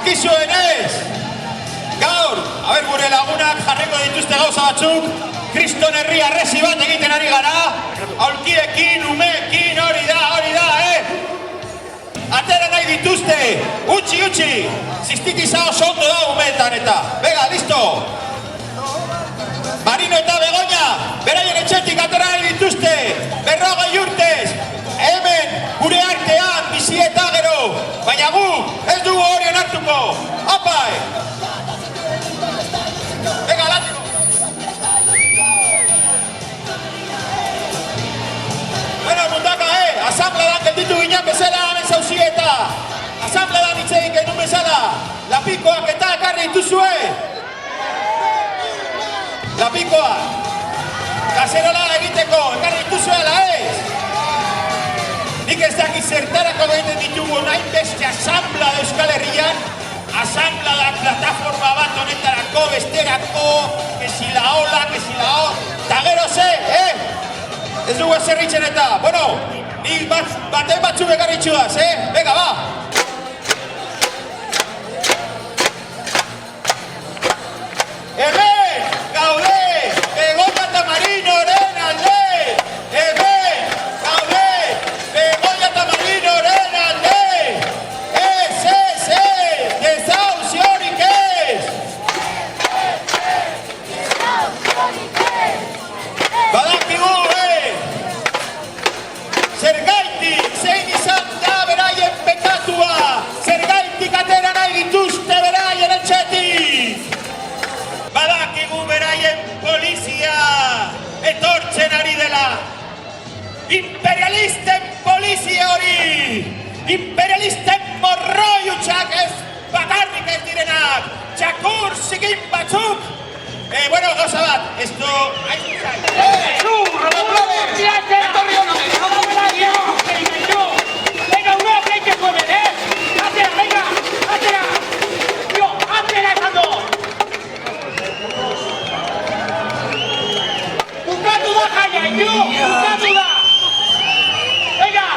Dakizuenez, gaur, gure lagunak jarriko dituzte gauza batzuk, kriston herri arresi bat egiten ari gara, aulkiekin, umeekin, hori da, Atera nahi dituzte, utzi, ziztikiza oso ondo da umeetan eta. Bega, listo! Marino eta Begoña, beraien etxetik atera nahi dituzte, 40 urtez, hemen gure artean bizi eta gero, baina gu ez dugu hori onartuko. Apai! Bega, latiko! Bueno, mundaka, asambladan gelditu ginen bezala hemen zauzieta. Asambladan itxegin genuen bezala. Lapikoak eta ekarri dituzue. Lapikoak. Kaserola egiteko, ekarri dituzuela, Nik ez dakit zertarako egiten ditugu nahi beste asambla da Euskal Herrian. Asambla da plataforma bat honetarako, besterako, que si la ola. Ta gero ze, Ez dugu ezerritzen eta, bueno, ni baten batzu begarritxuaz, Venga, ba! Hemen, gaude, Begoña eta Marinoren alde! Hemen, gaude, Begoña eta Marinoren alde! Ez, desauziorik ez! Badakigu, Zergaitik, zein izan da beraien pekatua! Zergaitik atera nahi dituzte beraien etxetik! Badakigu beraien polizia etortzen ari dela! Imperialisten polizia hori! Imperialisten morroi utxak ez bakarrik ez direnak! Txakur zikin batzuk! Bueno, gauza bat, esto... Venga, uno que hay que comer, Atera, venga, atera. Tío, atera esas dos. Bukatu da jaia, bukatu da. Venga,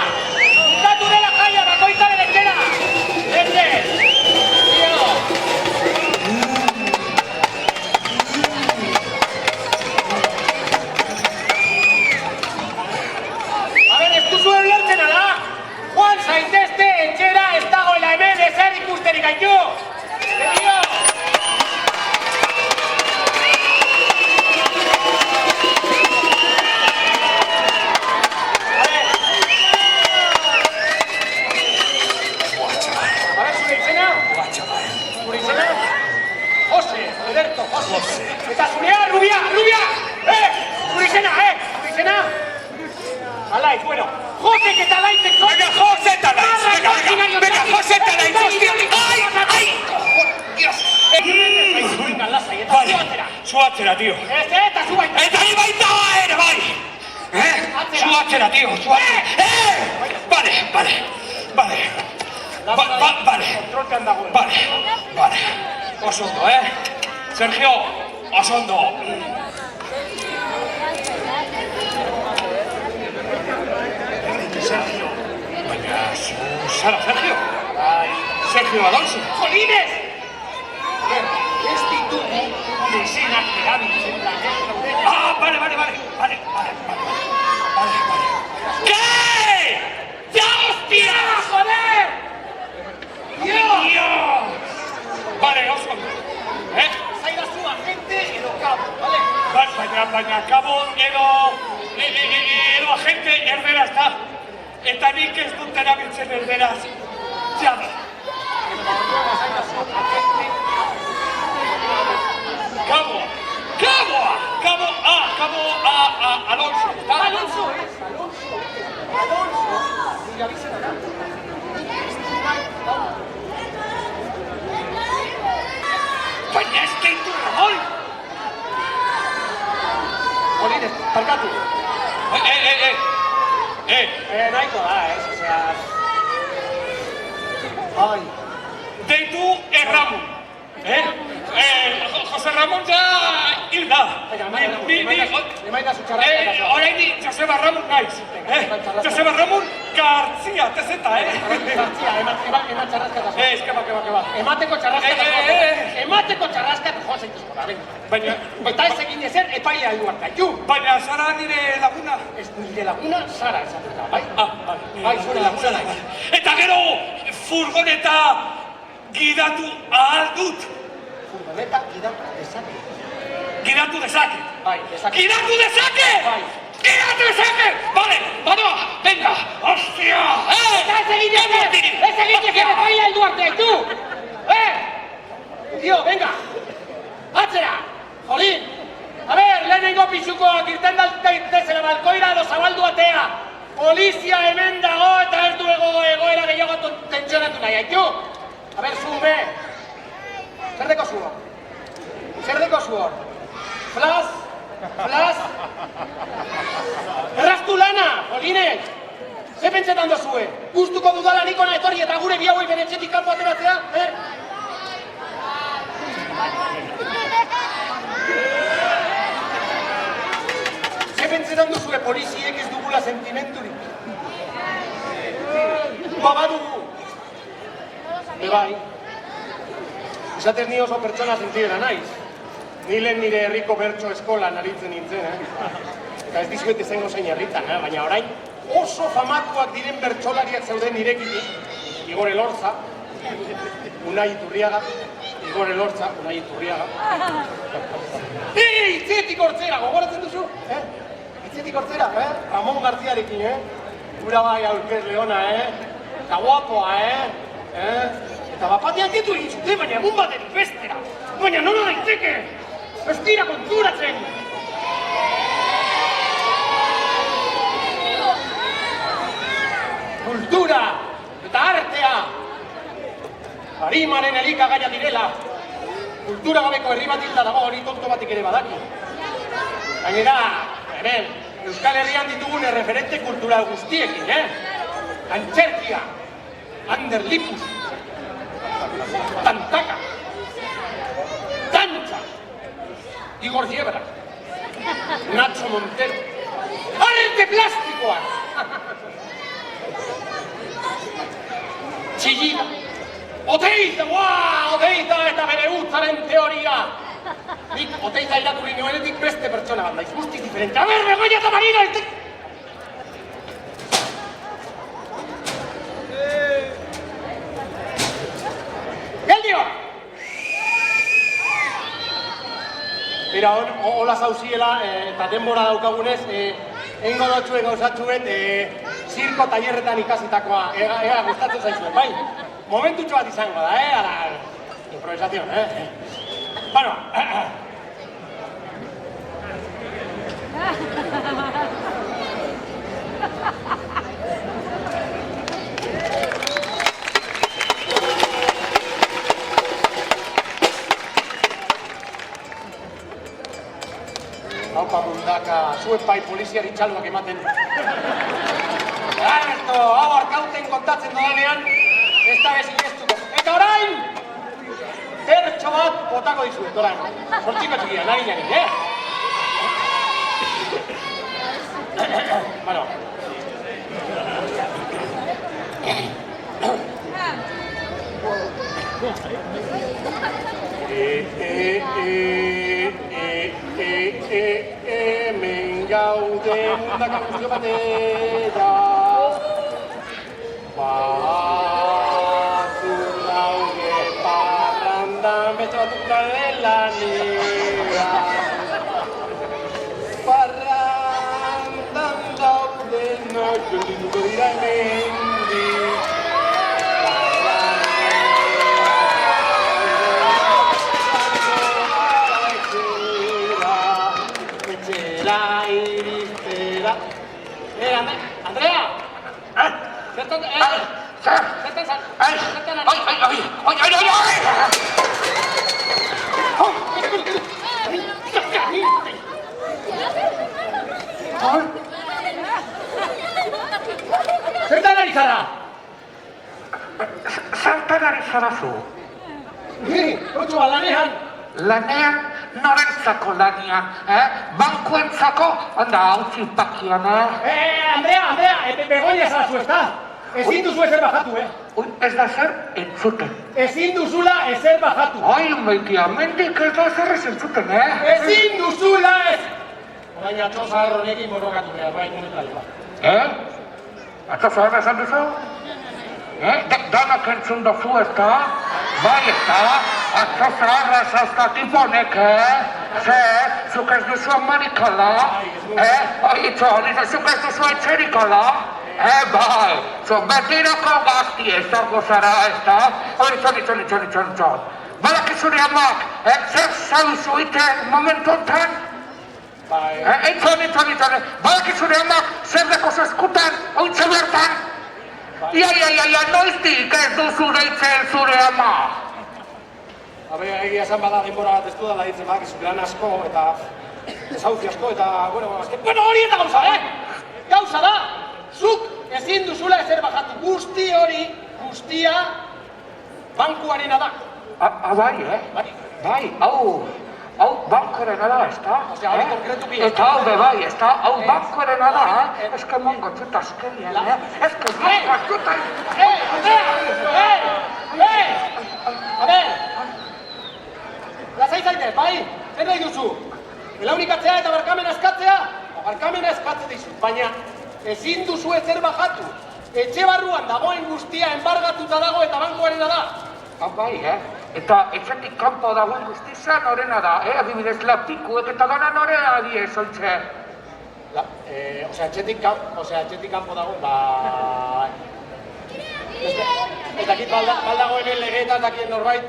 bukatu de la jaia, bakoitzaren etxera. Juan zaitezte etxera ez dagoela hemen ezer ikusterik gaitu! Serio! Zure izena? Zure izena? Jose, Ederto, Jose. Eta zurea, Rubia! Zure izena, Zure izena? Alaiz, bueno. Jose que talaiz, venga, Jose talaiz, venga, Jose talaiz, hostia, ¡ay! Dios, venga, lasai, eta Zuatzera, tío. Eta zu baita. Eta hi baita ere, bai. Zuatzera, tío, zuatzera. Vale. Oso ondo, Sergio, oso ondo. Sergio, baina zara Sergio? Sergio Alonso. Jolines! Ez ditugu lesenak erabiltzen da. Vale. ¿Qué? ¡Ya, hostia! ¡Joder! ¡Dios! Vale, oso ondo. Zaira zu agente edo cabo, vale? Baina cabo edo agente erderaz da. Eta nik ez dut erabiltzen erderaz. Jada. Cabo Alonso. Alonso. Y avisen acá. Baina ez keitu Ramon. Jolines, parkatu. Nahiko da, osea... Ai... Deitu Ramon. Jose Ramon ja hil da. Emaita zutxarra. Orain Joseba Ramon naiz. Joseba Ramon Gartzia, tezeta, Gartzia, emat txarraskata. Ez, keba. Emateko txarraskata. Emateko txarraskata joan zaitezko da, Baina... Eta ez egin ezer epailea heldu hartaitu. Baina, Sara nire laguna. Ez nire laguna, Sara esaten da, bai? Bai, zure laguna nahi. Eta gero, furgoneta gidatu ahal dut. Furgoneta gidatu dezake. Gidatu dezake. Bai, dezake. Gidatu dezake! Bai. ¡Gidatu dezake! Vale, banoa, venga, hostia! Eta ez egin ezer epailea heldu hartaitu! Tío, venga! Atzera! Jolín! A ver, lehenengo pisukoak irten daitezela balkoira edo zabaldu atea! Polizia hemen dago eta ez du egoera gehiago tentsionatu nahi, haitu! A ver, zume! Zer deko zuor? Flas! Erraztu lana, Jolinek! Ze pentsetan dozue? Gustuko dudala nikona etorri eta gure bi hauei bere etxetik kanpo ateratzea? Ze pentsetan duzue poliziek ez dugula sentimenturik? Badugu! Bai. Esatez ni oso pertsona sentidera naiz. Ni lehen nire herriko bertso eskolan aritzen nintzen, Eta ez dizuet ezengo zein herritan, baina orain oso famatuak diren bertsolariak zeuden nirekitik. Igor Elorza, Unai Iturriaga. Itzetik hortzera, gogoratzen duzu? Itzetik hortzera, Ramon Garziarekin, Ura bai aurkez leona, Eta guapoa, Eta bapatean ditu egin zute, baina egun baten bestera. Baina nola daiteke? Ez dira konturatzen! Kultura eta artea! Arimaren elikagaia direla. Kultura gabeko herri bat hilda dago hori tonto batik ere badaki. Gainera, hemen, Euskal Herrian ditugun erreferente kultural guztiekin, Antxerkia, Ander Lipus, Tantaka, Tantxa, Igor Diebra, Nacho Montero, arte plastikoa! Txillida, Oteiza eta bere hutzaren teoria! Nik Oteiza irakurri nioenetik beste pertsona bat naiz, guztiz diferente. A ber, Begoña eta Marina! Geldio! Mira, hola zauziela eta denbora daukagunez, eingo dotxuen gauzatxuet zirko tailerretan ikasitakoa ega gustatzen zaizuen, bai? Momentutxo bat izango da, ala, improvisación, Bueno, haupa mundaka, zuen bai poliziari txaluak ematen. Hau arkauten kontatzen dodanean, ez da bezinestuko. Eta orain! Bertxo bat botako dizuet, orain. Zortziko txikia, naginari, Bueno. Hemen gaude mundaka guztio batera. Batzuk daude parrandan beste batzuk dela nera. Parrandan daude noituko dira hemendik. Andrea! Zertan... Zertan zan... Zertan ari... Zertan ari zara? Zertan ari zara zu? Otxoa, lanean! Lanean? Norentzako lanean, Bankuentzako? Handa, hau zipakian, Andrea, Begoña zara zu, ezta? Ezin duzu ezer bajatu, Ez da zer entzuten. Ezin duzula ezer bajatu. Ai, maitia, mendik ez da zer ez entzuten, Ezin duzula ez! Baina atzo zahar honekin borrokatu behar, bai, monetale bat. Atzo zahar esan duzu? Danak entzun duzu, ez da? Bai, ez da? Atzo zahar esazta tiponek, zuk ez duzu amerikala? Zuk ez duzu etxerikala? Bai, betirako gazti ezargo zara, ez da? Itxon. Balakizune amak, zer zauzu iten momentu enten? Itxon. Balakizune amak, zer deko zeskutan, ointze bertan? Ia, noiztik ez duzu deitzen zure ama? Egia esan bada denbora bat ez du dala ditzen badakizu lan asko eta ezauzi asko eta, bueno, hori eta gauza, Gauza da, zuk ezin duzula ezer bajatu. Guztia, bankuarena da. Bai, Bai, hau bankorena da, ez da? Osea, hori konkretuki. Eta hau bebai, ez da? Hau bankorena da, Ez que mongo txuta azkerian, Ez que mongo txuta... A ver! Lasai zaitez, bai? Zer nahi duzu? Belaunikatzea eta barkamena eskatzea? Barkamena eskatzen dizut, baina ezin duzu ezer bajatu. Etxe barruan dagoen guztia enbargatuta dago eta bankoarena da. Bai, Eta etxetik kanpo dagoen guztizia norena da, Adibidez, lapikuek eta dana norena die zoitxe. Etxetik kanpo dagoen, Ez dakit baldagoen legeetan dakien norbait,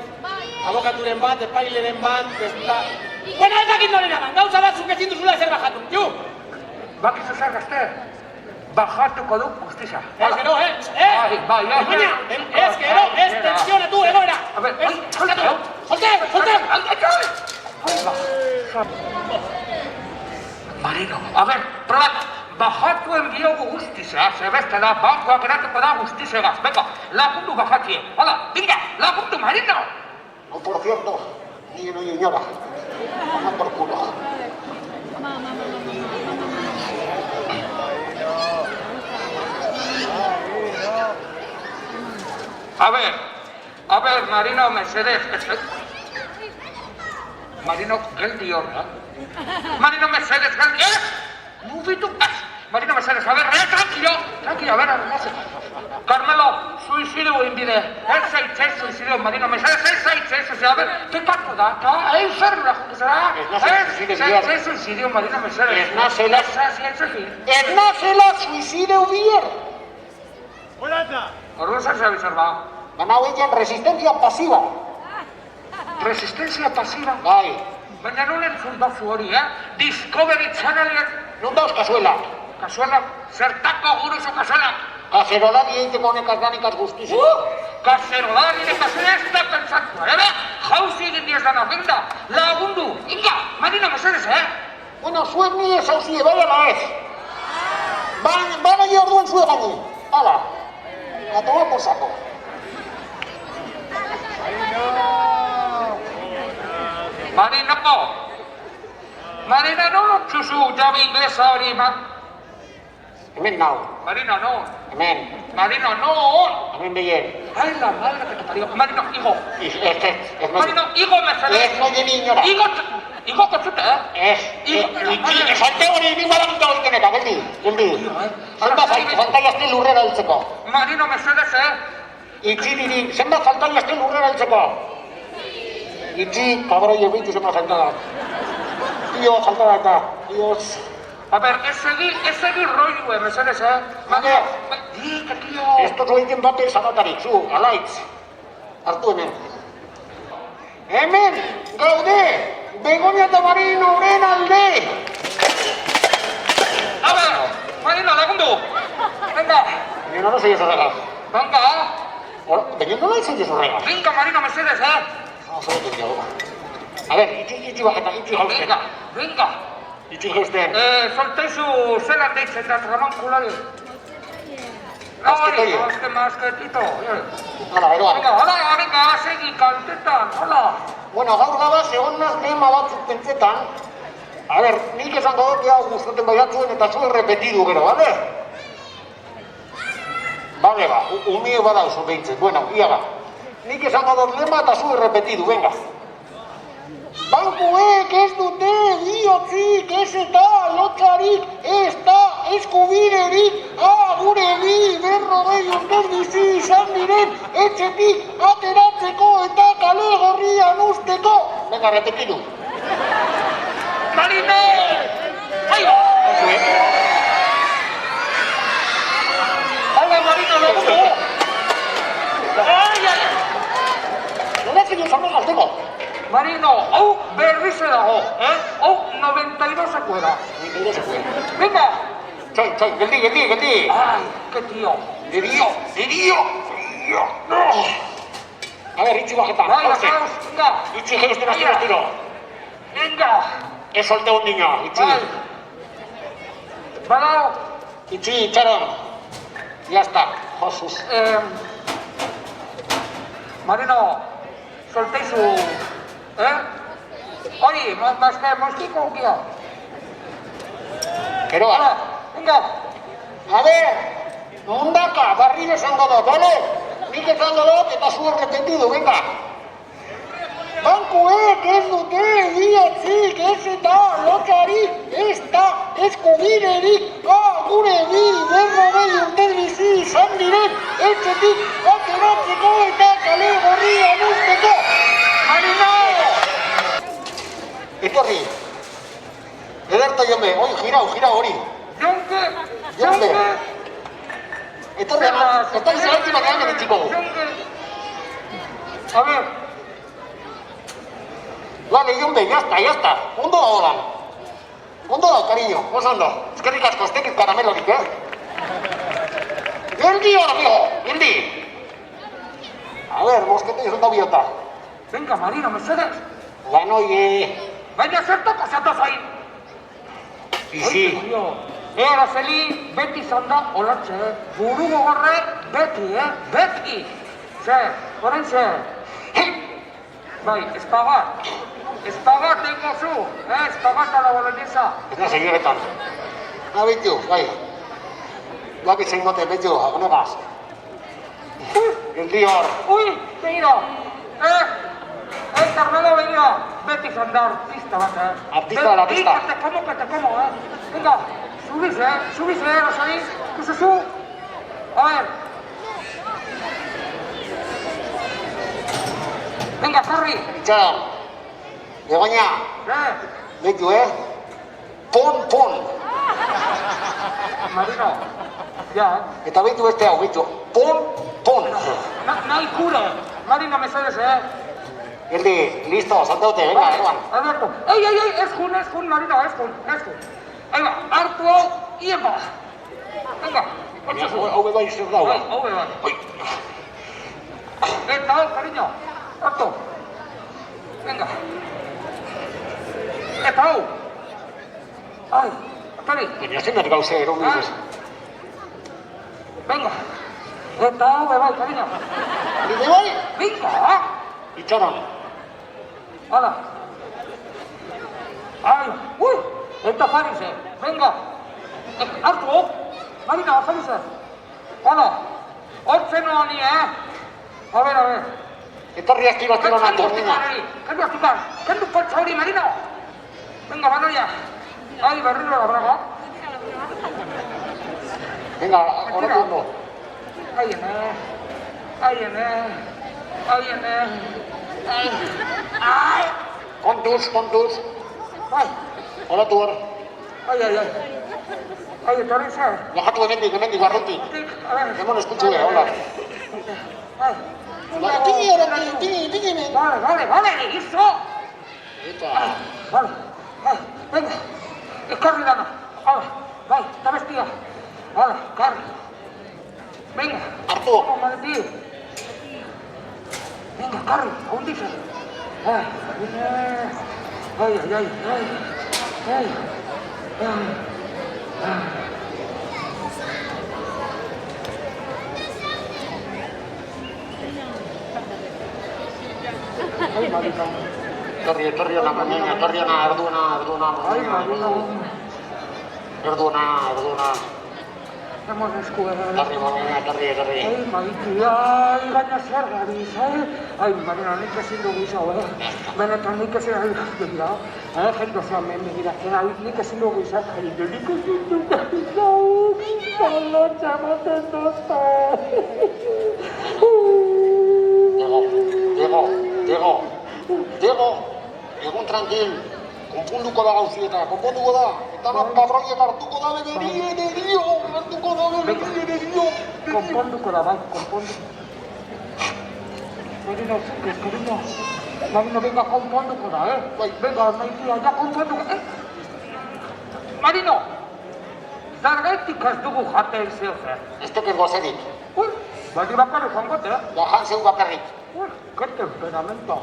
abokaturen bat, epaileren bat, ez dakit norena da, gauza da zuk ezin duzula ezer bajatu, ju! Bakizu zer gazte? Bajatuko du guztiza. Ez gero, Bai, ez gero, ez tensionatu egoera! Solte! Marino, a ver, probat, bajatuen diogu guztiza, beste da, bankoak eratuko da guztizegaz, beka, lagundu bajatie, hala, venga, lagundu, Marino! Por cierto, ni no señora, vamos por culo. A ver, Marino, mesedez, Marino, geldi horra. Marino, mesedez, geldi, mugitu, Marino, mesedez, a ver, tranquilo, a ver, Carmelo, suizidio inbide, ez zaitxe suizidio, Marino, mesedez, ez zaitxe, a ver, pekatu da, zerrura juntu zara, ez zaitxe suizidio, Marino, mesedez, Ez nazela suizidio bier. Orduan zer zabizar ba? Baina hoien resistencia pasiva. Resistencia pasiva? Bai. Baina nolen zundazu hori, Discovery Channelen... Non dauz kasuela. Kasuela, zertako guruzu kasuela? Kaserolari egiteko honekaz danikaz guztizu. Kaserolari nekaz ez da pentsatu, Jauzi egin diez dana, venga, lagundu, inga, Marino, mesedez, Bueno, zuen ni ez hauzie, bai ala ez. Bana jo orduan zue gaini. Hala. A tomar por saco. Marino, no txuzu jabe inglesa hori, Hemen nau. Marino, no. Hemen. Marino, no. Hemen behien. Ai, la madre que te parió. Marino, higo. Ez Marino, higo mesedez. Ez noien ignora. Higo kotzute, Ez. Esalte hori egin badakita horiten eta, geldi. Falta jazte lurrera heltzeko. Marino, mesedez, Itzi diri, zenbat falta jazte lurrera heltzeko. Itzi, kabroi ebitu zenbat falta da. Tio, falta da eta. Dios. A ver, ez egi roilue, mesedez, Baina. Dika, tio. Esto zo egin bate zanatarik, zu, alaitz. Hartu hemen. Hemen, gaude, Begoña eta Marino horren alde. A ver, Marino, lagundu. Venga. Baina no zei ez horregaz. Venga. Baina no nahi zei ez horregaz. Venga, Marino, mesedez, Zabetu diago. A ver, itzi bajetan, itzi jausten. Venga. Itzi jausten. Solteizu zelan deitzen da Ramon Kulari. Hori, masketito. Hala, eroan. Venga, segi kaltetan, hala. Bueno, gaur gabaz, egon naz lehema batzuk pentsetan. A ver, nik esango dut ja gustaten baiatzuen eta zu errepetidu gero, bale? Vale, ba, umie badauzu behintzen. Bueno, ia ba. Nik esango dut lema eta zu errepetidu, venga. Bankuek ez dute biotzik, ez eta lotxarik, ez da eskubiderik, gure bi berrogei urtez bizi izan diren etxetik ateratzeko eta kale gorrian usteko. Venga, repetidu. Marino! Aio! Hala, Marino, lagundu! Ai, ai! Nola zinu zango gazteko? Marino, hau berrize dago, Hau 92-eko da. 92-eko. Venga! Txai, geldi. Ai, que tío. Dio. A ver, itxi bajetan. Bai, bajaos, venga. Itxi geuzten astiro. Venga. Ez solte un niño, itxi. Bai. Badao. Itxi, itxaron. Ya está. Josus. Marino, solteizu, Hori, moskiko ukia. Gero ba. Venga. A ver, mundaka, barriro esango dut, bale? Nik esango dut eta zu errepetidu, venga. Bankuek ez dute biotzik, ez eta lotxarik, ez da eskubiderik, gure bi berrogei urtez bizi izan diren etxetik ateratzeko eta kale gorrian usteko. Marino! Etorri. Ederto jome, oi, girau hori. Jonke! Etorri, etorri zelaitzen batean egitziko. A ver. Vale, jombe, ya está. Ondo da holan. Ondo da, cariño, oso ondo. Eskerrik asko, ez tekit karamelorik, Geldi hor, amigo, geldi. A ver, mosquete ez da biota. Venga, Marino, mesedez. Lanoie. Baina zertako zatoz hain. Izi. Araceli, beti izan da olatxe, buru gogorrek beti, beti. Orain ze. Bai, espagat tengo zu, espagat a la boloñesa. Ez da, señoretan. Betu, bai. Bakitzen gote, betu, honegaz. Geldi hor. Ui, begira. Carmelo, begira. Beti izan da artista bat, Artista de la pista. Que te como, Venga, subís, Rosali. ¿Qué se sube? A ver. Venga, Carri. Itxaron. Begoña. Betu, Pon. Marino. Ya, Eta betu beste hau, betu. Pon. Nahi kure. Marino, mesedez, Geldi, listo, saltaute, venga, eroan. Alberto. Ei, ez jun, Marino, ez jun. Ahí va, hartu hau, ienba. Venga, otxasu. Hau bebai zer dau. Hau bebai. Eta hau, cariño, hartu. Venga. Eta hau. Ai, atari. Baina zendat gauze ero nizuz. Venga. Eta hau bebai, cariño. Bide bai? Venga. Itxaron. Hala. Ai, eta Farise, venga. Hartu, Marina, Farise. Hala. Hortzen honi, A ver. Etorri astiro nantu, nina. Kendu poltsa hori, Marino. Venga, banoia. Ai, berriro la braga. Venga, horretu ondo. Ai. Kontuz. Bai. Horretu hor. Ai, etorri ze. Bajatu hemendik, barruti. A ver. Hemon eskutsu hola. Ai. Tini hemen. Vale, iso. Eta. Vale, venga. Ekarri dana. Bai, eta bestia. Vale, karri. Venga. Hartu. Venga, karri, hon dice. Ai. Ai, Marino. Etorri ona, kamiña, erduena. Ai, Marino. Erduena. Emon esku Etorri, Marina, etorri. Ai, Mariti, ai, baina zer gabiz, ai, Marina, nik ezin dugu izau, benetan nik ezin dugu izau, jendo zean mehen begiratzen, nik ezin dugu izau, nik ezin dugu izau, balotxa maten dozta. Diego, egun tranquil, konponduko da gauzieta, konponduko da, eta pabroiek hartuko da begerio, Konponduko da, bai, konponduko. Marino, Marino, Marino, venga, konponduko da, venga, maitia, ja konponduko, Marino, zergaitik ez dugu jaten zeo zer. Ez teken gozerik, Bati bakarrik jangote, jahan zeu bakarrik. Qué temperamento.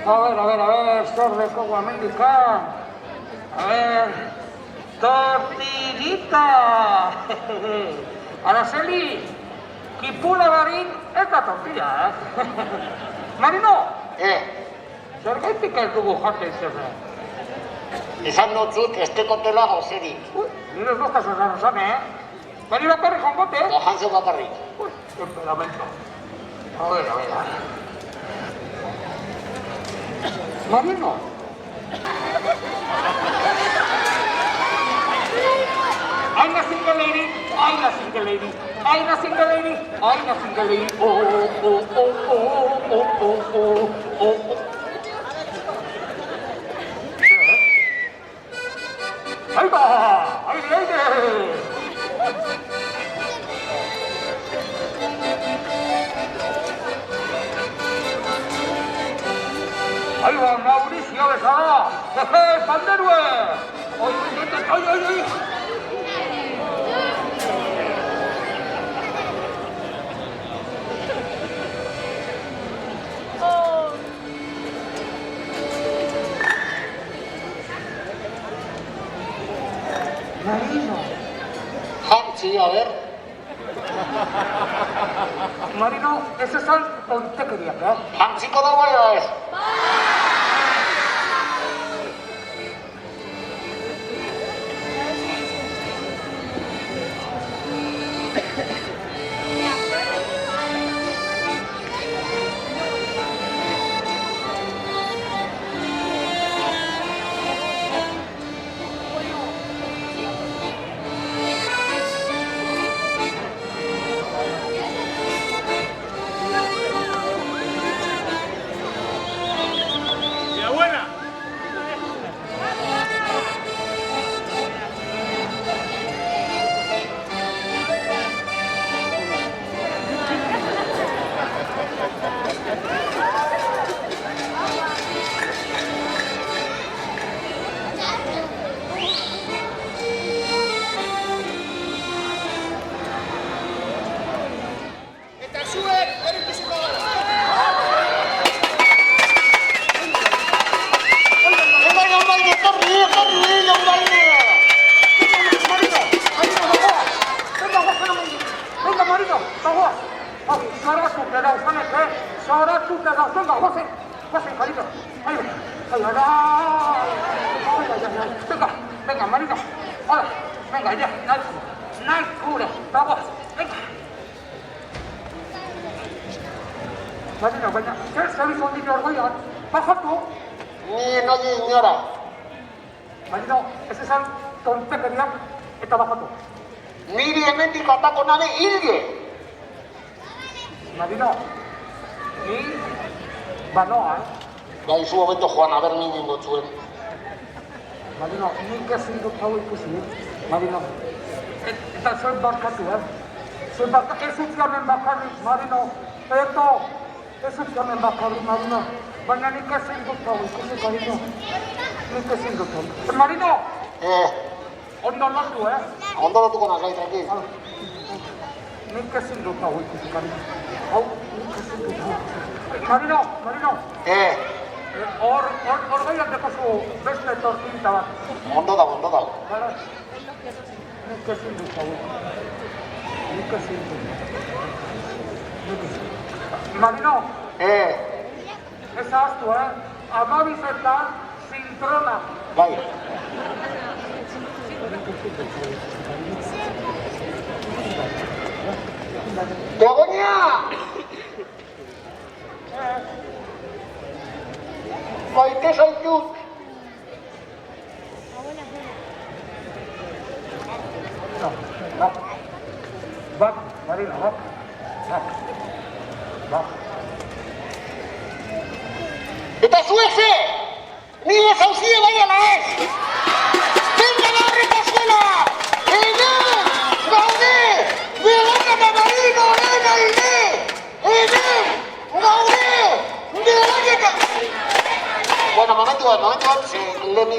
A ver, zer dekogu amendikan. A ver, tortillita. Araceli, kipula barik ez da tortilla, Marino, zergaitik ez dugu jaten zer. Izan notzut ez tekotela gozerik, Nire ez duzka zuzan zan, Bati bakarrik jangote, jahan zeu bakarrik. temperamento. A ver. Marino. I'm a single lady. Oh. Ahí va, ahí lady. Ahí va Mauricio Besada. Panderue. Ay. Marino. Jantzi, a ver. Marino, ese son tontekeríak, Jantziko da bai ez. Venga, Marino. Hola, venga, ya, naik kure, vamos, venga. Marino, baina, zer zabiz ondino orgoian, bajatu. Ni nahi inora. Marino, ez esan tontekeriak eta bajatu. Niri hemendik atako nabe hilge. Marino, ni banoa, Bai, zu momento joan, aber minin gotzuen. Marino, nik ezin dut hau ikusi, Marino. Eta zuen barkatu, Zuen barkatu, ez utziamen bakarrik, Marino. Ez utziamen bakarrik, Marino. Baina nik ezin dut hau ikusi, Marino. Nik ezin dut hau. Marino! Ondo lortu, Ondo lotuko nazai, tranquil. Nik ezin dut hau ikusi, Marino. Hau, nik ezin dut hau ikusi. Marino! Hor gaiak dekozu beste tortillita bat. Ondo dago. Bara, nik ezin dut hau. Nik ezin dut. Marino! Ez ahaztu, amabizetan zintrona. Bai. Begoña! Maite zaitut. Bak, Marina, bak. Eta zueze! Nire zauzie bai ala ez! Venga la horretazuela! Hemen! Gaude! Begoña eta Marino lehen alde! Hemen! Gaude! Begoña eta... Bueno, momentu bat, ze lehen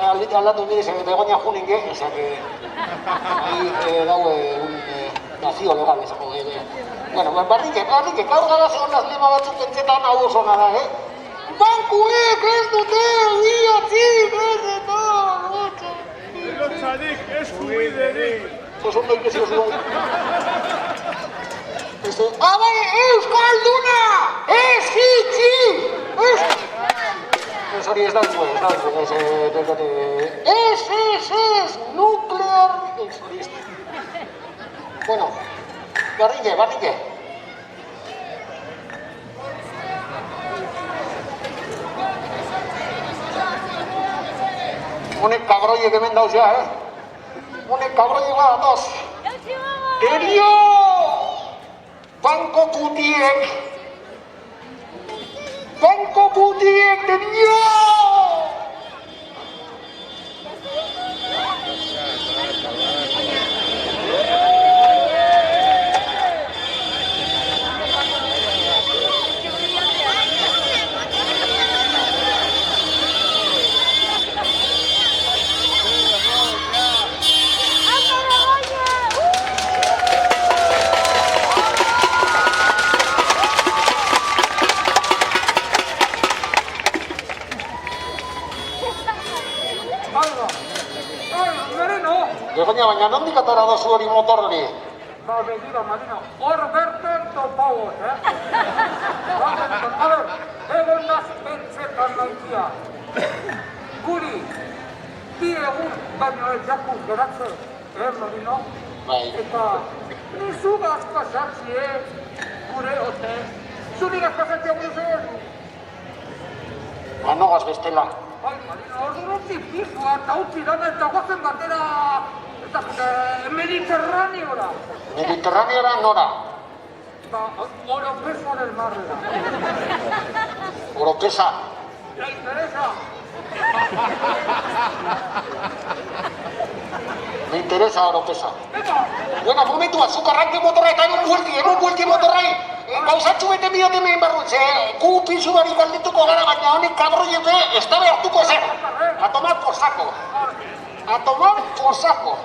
aldite aldatu nire, ze Begoña juninge, eza que... Ahi daue un nazio legal, ezako gede. Bueno, barrike, gaur gara zegoenaz lema batzuk entzetan hau oso nara, Bankuek ez dute biotzik ez eta... Lotzadik eskubiderik. Pues ondo ikesio zuen. Bai, Euskalduna! Ez hitzi! Ez hori ez da dugu, ez, nuclear explorist. Bueno, barrike. Honek kabroiek hemen dauz ja, Honek kabroiek badatoz. Terio! Banko putiek, terio! Begoña, baina nondik atara dozu hori motor hori? Ba, begira, Marina, hor berten topagoz, A ver, egon naz pentsetan naitia. Guri, bi egun baino ez jakuz geratze, Marino? Bai. Eta, nizu gazka sartzi, gure ote. Zuni gazka sartzi gure zen? Ba, nogaz bestela. Bai, Marina, hor durutzi pizua eta utzi dana eta guazen batera... Mediterraneora. Mediterraneora nora? Ba, Oropesa del Marrera. Oropesa. ¿Te interesa? Me interesa Oropesa. Venga! Bueno, momentu bat, zuk arranke motorra eta egon buelti motorrai. Gauzatxu bete biote mehen barrun, gu pinzu barik aldetuko gara, baina honek kabroiepe ez da behartuko ezer. A tomar por saco. A tomar por saco.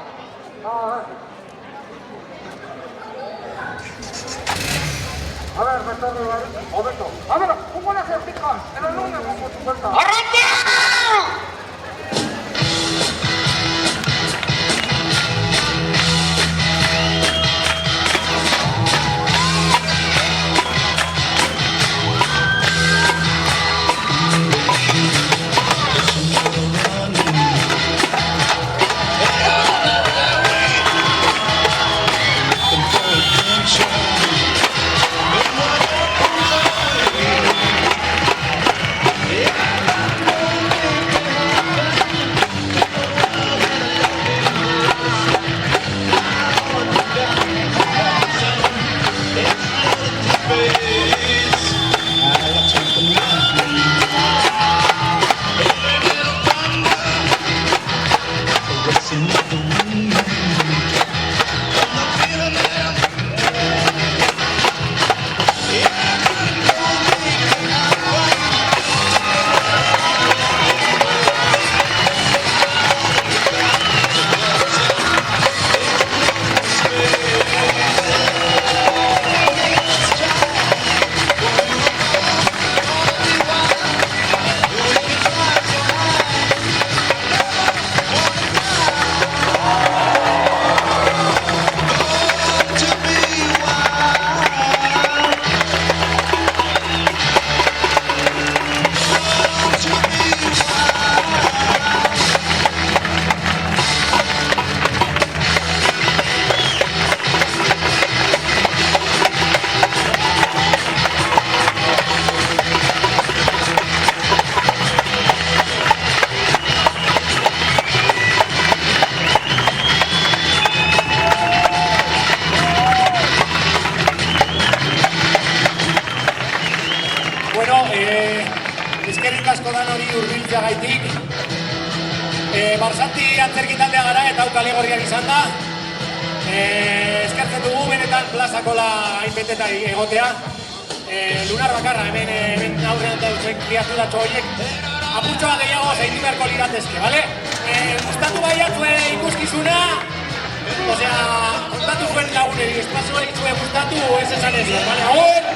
A ver, me está regalando. Momento. A ver, ¿cómo le haces picar? En el lunes, como tu vuelta. ¡Arranca! asko dan hori urbiltzea gaitik. Barsanti antzerkitaldea gara eta hau kale gorriak izan da. Eskertzen dugu benetan plazakola hainbeteta egotea. Lunar bakarra hemen aurrean dautzen kriaturatxo horiek. Apurtxoa gehiago zaindu beharko liratezke, bale? Gustatu baiatzue ikuskizuna. Osea, kontatu zuen laguneri, espazioa itzue gustatu ez esan ez, bale?